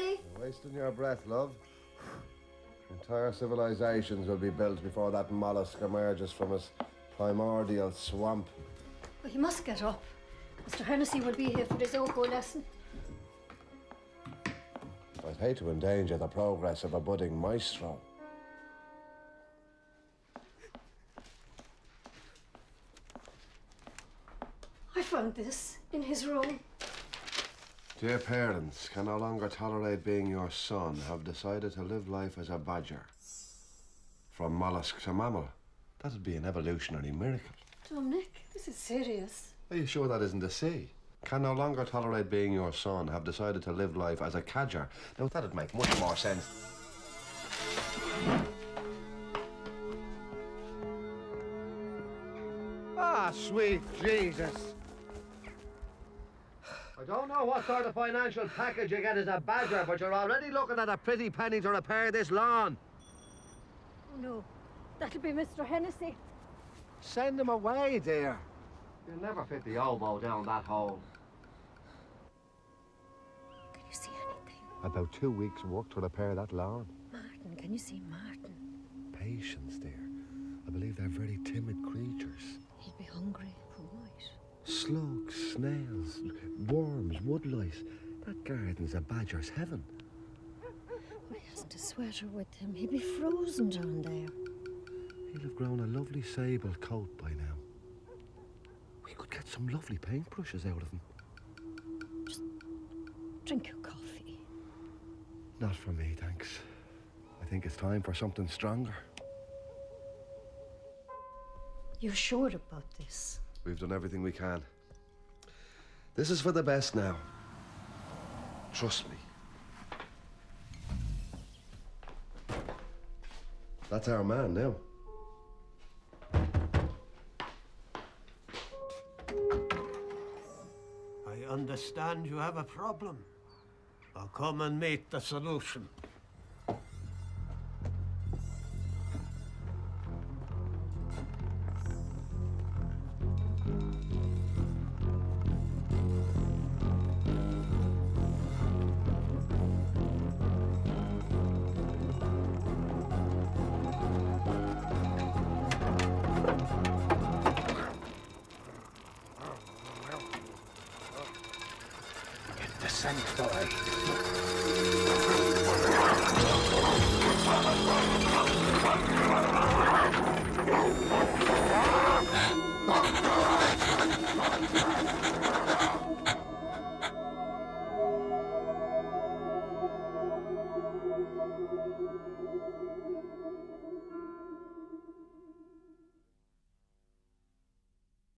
Daddy? You're wasting your breath, love. Entire civilizations will be built before that mollusk emerges from its primordial swamp. Well, he must get up. Mr. Hennessy will be here for his Oko lesson. I'd hate to endanger the progress of a budding maestro. I found this in his room. Dear parents, can no longer tolerate being your son, have decided to live life as a badger. From mollusk to mammal. That'd be an evolutionary miracle. Dominic, this is serious. Are you sure that isn't a C? Can no longer tolerate being your son, have decided to live life as a cadger. Now, that'd make much more sense. Ah, sweet Jesus. I don't know what sort of financial package you get as a badger, but you're already looking at a pretty penny to repair this lawn. Oh, no. That'll be Mr. Hennessy. Send him away, dear. You'll never fit the elbow down that hole. Can you see anything? About 2 weeks' work to repair that lawn. Martin, can you see Martin? Patience, dear. I believe they're very timid creatures. He'll be hungry. All right. Slugs, snails, worms, woodlice. That garden's a badger's heaven. Well, he hasn't a sweater with him. He'll be frozen down there. He'll have grown a lovely sable coat by now. We could get some lovely paintbrushes out of him. Just drink your coffee. Not for me, thanks. I think it's time for something stronger. You're sure about this? We've done everything we can. This is for the best now. Trust me. That's our man now. I understand you have a problem. I'll come and meet the solution. Sanctoid.